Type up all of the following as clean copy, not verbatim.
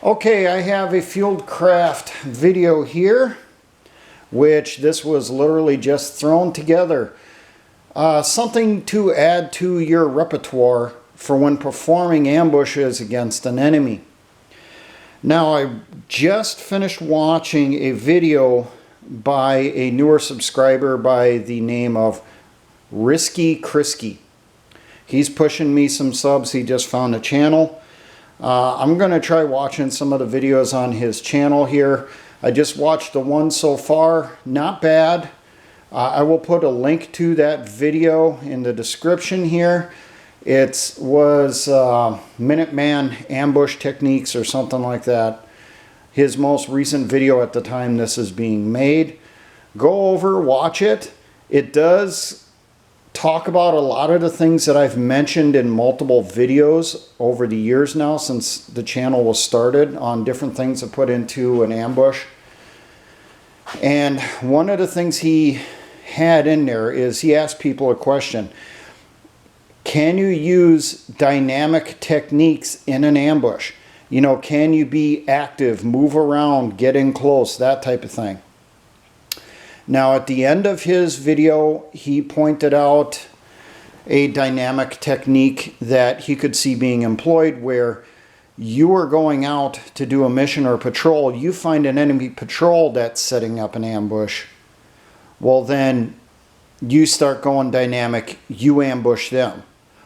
Okay, I have a Fieldcraft video here, which this was literally just thrown together. Something to add to your repertoire for when performing ambushes against an enemy. Now, I just finished watching a video by a newer subscriber by the name of Risky Chrisky. He's pushing me some subs. He just found a channel. I'm going to try watching some of the videos on his channel here. I just watched the one so far. Not bad. I will put a link to that video in the description here. It was Minuteman ambush techniques or something like that. His most recent video at the time this is being made. Go over, watch it. It does talk about a lot of the things that I've mentioned in multiple videos over the years now since the channel was started on different things to put into an ambush. And one of the things he had in there is he asked people a question. Can you use dynamic techniques in an ambush? You know, can you be active, move around, get in close, that type of thing. Now, at the end of his video, he pointed out a dynamic technique that he could see being employed where you are going out to do a mission or patrol. You find an enemy patrol that's setting up an ambush. Well, then you start going dynamic. You ambush them.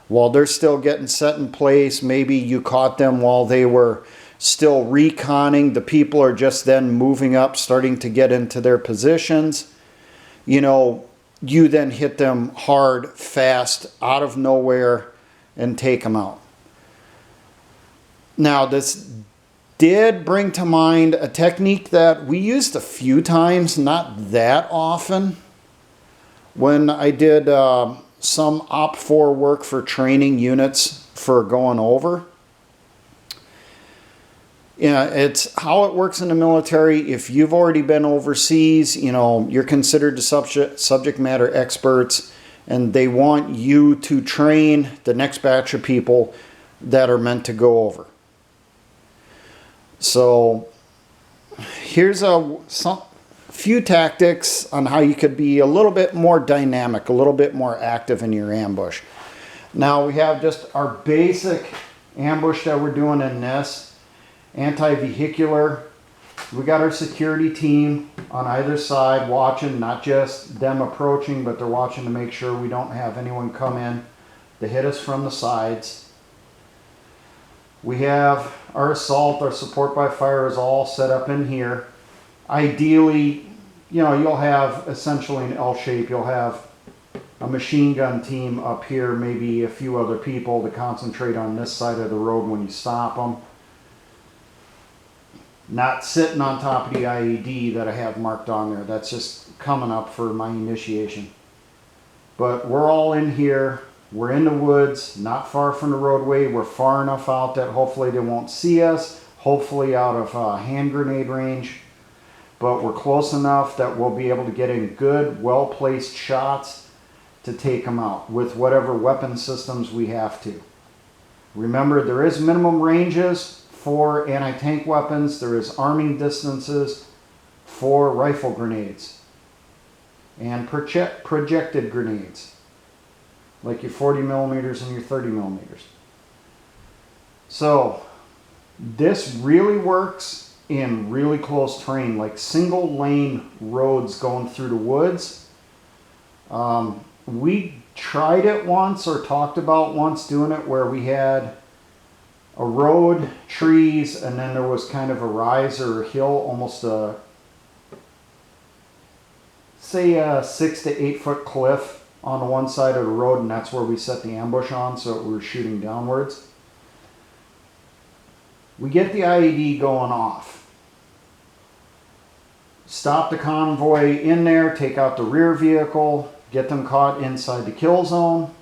While they're still getting set in place, maybe you caught them while they were still reconning. The people are just then moving up, starting to get into their positions. You know, you then hit them hard, fast, out of nowhere, and take them out. Now, this did bring to mind a technique that we used a few times, not that often, when I did some Op4 work for training units for going over. Yeah, it's how it works in the military. If you've already been overseas, you know, you're considered the subject matter experts, and they want you to train the next batch of people that are meant to go over. So here's a few tactics on how you could be a little bit more dynamic, a little bit more active in your ambush. Now we have just our basic ambush that we're doing in this. Anti-vehicular. We got our security team on either side watching, not just them approaching, but they're watching to make sure we don't have anyone come in to hit us from the sides. We have our assault, our support by fire is all set up in here. Ideally, you know, you'll have essentially an L shape. You'll have a machine gun team up here, maybe a few other people to concentrate on this side of the road when you stop them. Not sitting on top of the IED that I have marked on there. That's just coming up for my initiation. But we're all in here. We're in the woods, not far from the roadway. We're far enough out that hopefully they won't see us. Hopefully out of hand grenade range. But we're close enough that we'll be able to get in good, well-placed shots to take them out with whatever weapon systems we have to. Remember, there is minimum ranges for anti-tank weapons. There is arming distances for rifle grenades and projected grenades, like your 40 millimeters and your 30 millimeters. So this really works in really close terrain, like single lane roads going through the woods. We tried it once, or talked about once doing it, where we had a road, trees, and then there was kind of a rise or a hill, almost a, say a 6 to 8 foot cliff on the one side of the road, and that's where we set the ambush on, so we were shooting downwards. We get the IED going off. Stop the convoy in there, take out the rear vehicle, get them caught inside the kill zone.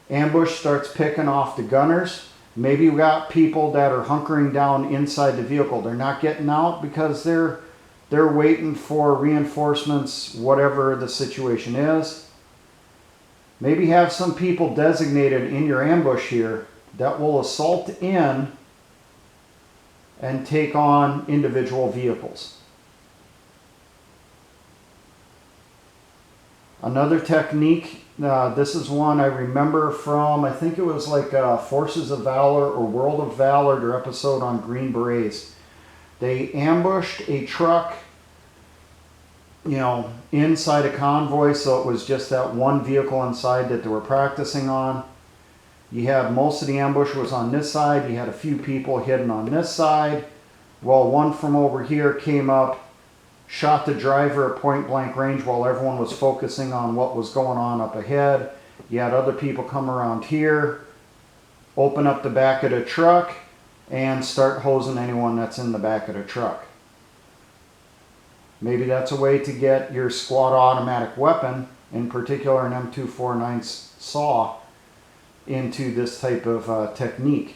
Ambush starts picking off the gunners. Maybe we got people that are hunkering down inside the vehicle. They're not getting out because they're waiting for reinforcements, whatever the situation is. Maybe have some people designated in your ambush here that will assault in and take on individual vehicles. Another technique, this is one I remember from, I think it was like Forces of Valor or World of Valor, their episode on Green Berets. They ambushed a truck, you know, inside a convoy, so it was just that one vehicle inside that they were practicing on. You had most of the ambush was on this side. You had a few people hidden on this side. Well, one from over here came up, shot the driver at point blank range while everyone was focusing on what was going on up ahead. You had other people come around here, open up the back of the truck, and start hosing anyone that's in the back of the truck. Maybe that's a way to get your squad automatic weapon, in particular an M249 saw, into this type of technique.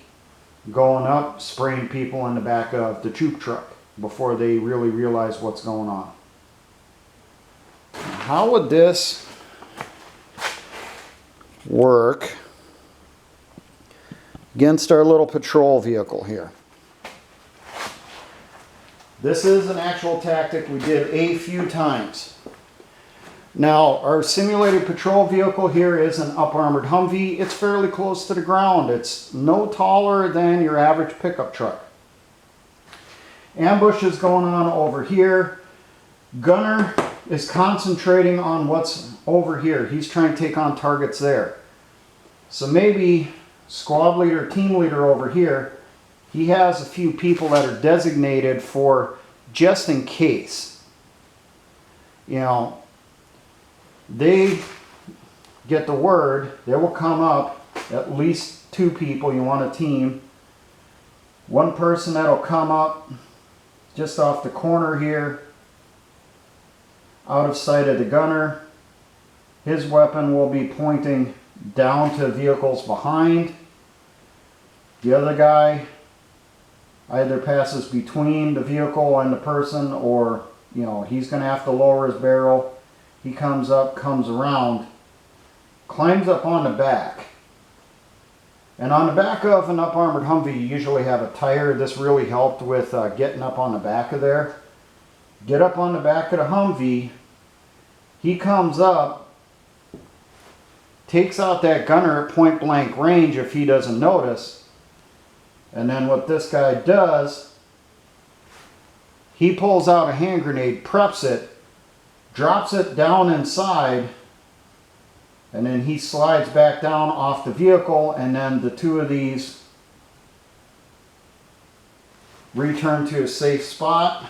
Going up, spraying people in the back of the troop truck before they really realize what's going on. How would this work against our little patrol vehicle here? This is an actual tactic we did a few times. Now, our simulated patrol vehicle here is an up-armored Humvee. It's fairly close to the ground. It's no taller than your average pickup truck. Ambush is going on over here. Gunner is concentrating on what's over here. He's trying to take on targets there. So maybe squad leader, team leader over here, he has a few people that are designated for just in case. You know, they get the word, they will come up, at least 2 people, you want a team. One person that'll come up just off the corner here, out of sight of the gunner. His weapon will be pointing down to vehicles behind. The other guy either passes between the vehicle and the person, or, you know, he's going to have to lower his barrel. He comes up, comes around, climbs up on the back. And on the back of an up-armored Humvee, you usually have a tire. This really helped with getting up on the back of there. Get up on the back of the Humvee. He comes up, takes out that gunner at point blank range if he doesn't notice. And then what this guy does, he pulls out a hand grenade, preps it, drops it down inside, and then he slides back down off the vehicle, and then the 2 of these return to a safe spot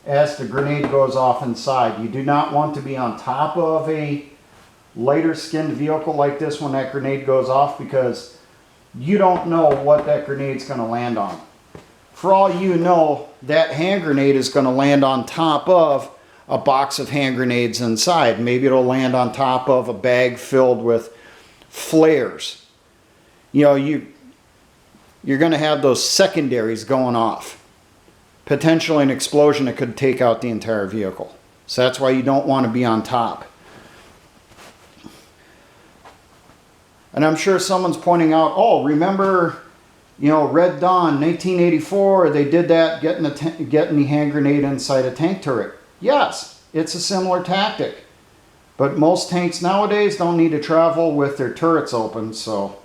as the grenade goes off inside. You do not want to be on top of a lighter skinned vehicle like this when that grenade goes off, because you don't know what that grenade's going to land on. For all you know, that hand grenade is going to land on top of a box of hand grenades inside. Maybe it'll land on top of a bag filled with flares. You know, you're going to have those secondaries going off. Potentially an explosion that could take out the entire vehicle. So that's why you don't want to be on top. And I'm sure someone's pointing out, oh, remember, you know, Red Dawn, 1984, they did that, getting the hand grenade inside a tank turret. Yes, it's a similar tactic. But most tanks nowadays don't need to travel with their turrets open, so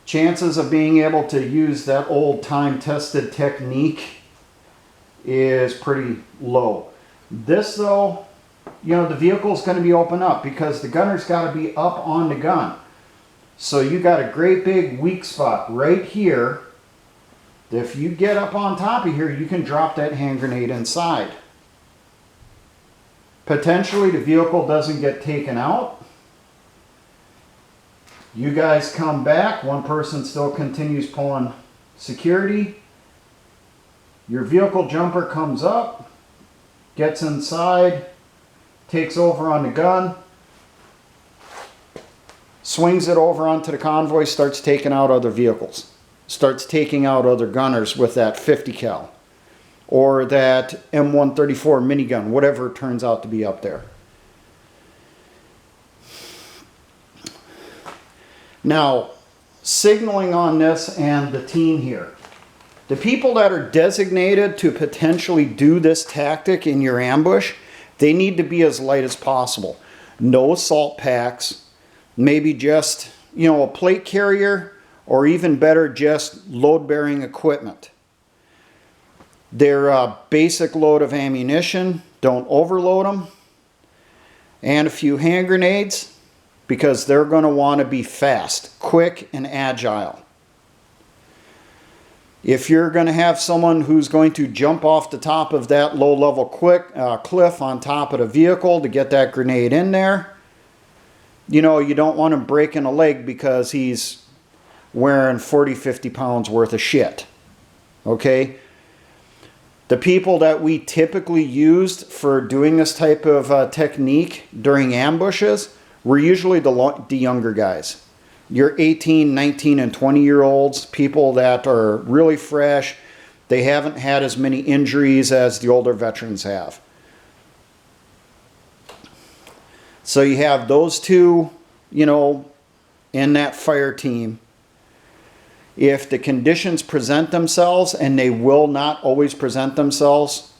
chances of being able to use that old time-tested technique is pretty low. This, though, you know, the vehicle's going to be open up because the gunner's got to be up on the gun. So you got a great big weak spot right here. If you get up on top of here, you can drop that hand grenade inside. Potentially the vehicle doesn't get taken out. You guys come back. One person still continues pulling security. Your vehicle jumper comes up, gets inside, takes over on the gun, swings it over onto the convoy, starts taking out other vehicles. Starts taking out other gunners with that 50 cal. Or that M134 minigun, whatever it turns out to be up there. Now, signaling on this and the team here. The people that are designated to potentially do this tactic in your ambush, they need to be as light as possible. No assault packs, maybe just, a plate carrier, or even better, just load-bearing equipment. Their basic load of ammunition, don't overload them, and a few hand grenades, because they're going to want to be fast, quick, and agile. If you're going to have someone who's going to jump off the top of that low-level cliff on top of the vehicle to get that grenade in there, you don't want him breaking a leg because he's wearing 40, 50 pounds worth of shit. Okay? The people that we typically used for doing this type of technique during ambushes were usually the younger guys. Your 18, 19, and 20-year-olds, people that are really fresh. They haven't had as many injuries as the older veterans have. So you have those two, in that fire team. If the conditions present themselves, and they will not always present themselves,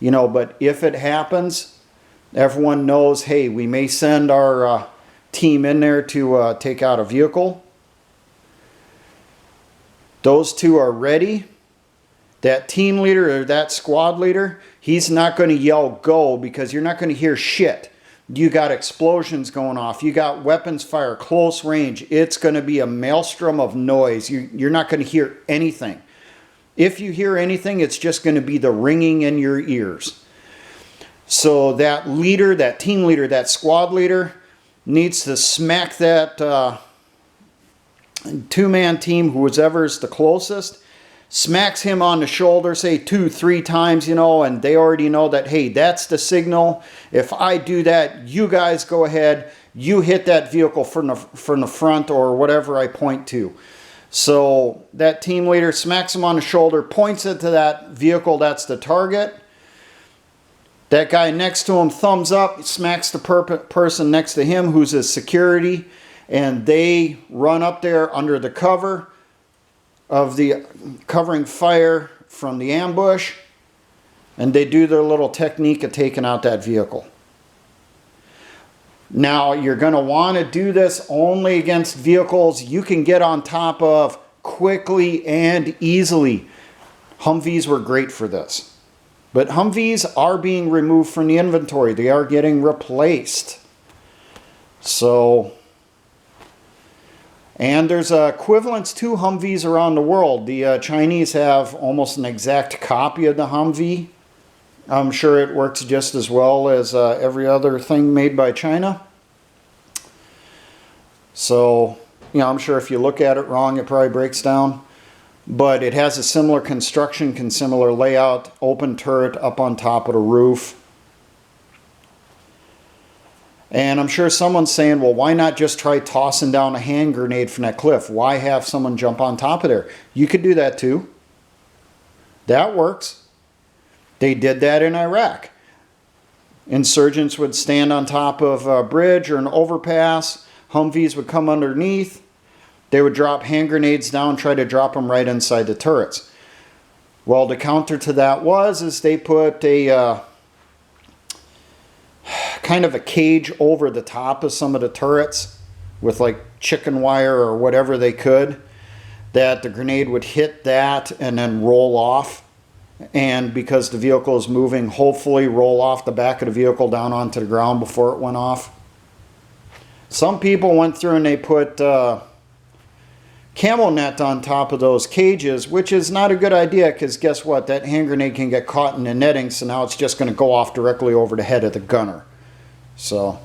but if it happens, everyone knows, hey, we may send our team in there to take out a vehicle. Those two are ready. That team leader or that squad leader, he's not going to yell go, because you're not going to hear shit. You got explosions going off. You got weapons fire, close range. It's going to be a maelstrom of noise. You're not going to hear anything. If you hear anything, it's just going to be the ringing in your ears. So that leader, that team leader, that squad leader needs to smack that two-man team, whoever's the closest, smacks him on the shoulder, say 2-3 times, and they already know that, hey, that's the signal. If I do that, you guys go ahead, you hit that vehicle from the front or whatever I point to. So that team leader smacks him on the shoulder, points it to that vehicle that's the target. That guy next to him, thumbs up, smacks the person next to him who's his security, and they run up there under the cover of the covering fire from the ambush, and they do their little technique of taking out that vehicle. Now, you're going to want to do this only against vehicles you can get on top of quickly and easily. Humvees were great for this. But Humvees are being removed from the inventory. They are getting replaced. So, and there's equivalents to Humvees around the world. The Chinese have almost an exact copy of the Humvee. I'm sure it works just as well as every other thing made by China. So, I'm sure if you look at it wrong, it probably breaks down. But it has a similar construction, similar layout, open turret up on top of the roof. And I'm sure someone's saying, well, why not just try tossing down a hand grenade from that cliff? Why have someone jump on top of there? You could do that too. That works. They did that in Iraq. Insurgents would stand on top of a bridge or an overpass. Humvees would come underneath. They would drop hand grenades down, try to drop them right inside the turrets. Well, the counter to that is they put a kind of a cage over the top of some of the turrets with like chicken wire or whatever they could, that the grenade would hit that and then roll off. And because the vehicle is moving, hopefully roll off the back of the vehicle down onto the ground before it went off. Some people went through and they put camel net on top of those cages, which is not a good idea, because guess what? That hand grenade can get caught in the netting, so now it's just going to go off directly over the head of the gunner. So,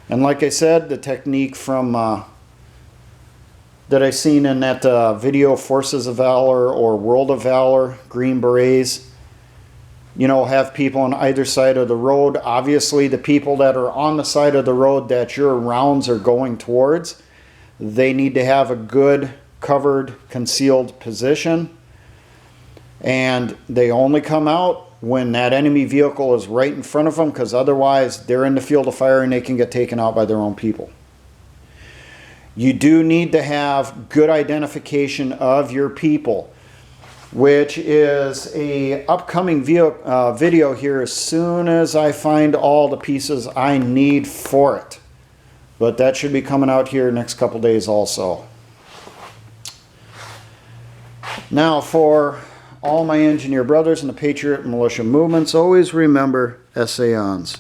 and like I said, the technique from that I seen in that video, Forces of Valor or World of Valor, Green Berets, have people on either side of the road. Obviously, the people that are on the side of the road that your rounds are going towards, they need to have a good covered, concealed position. And they only come out when that enemy vehicle is right in front of them, because otherwise they're in the field of fire and they can get taken out by their own people. You do need to have good identification of your people, which is a upcoming video here as soon as I find all the pieces I need for it. But that should be coming out here next couple days also. Now, for all my engineer brothers in the Patriot Militia movements, always remember, essayons.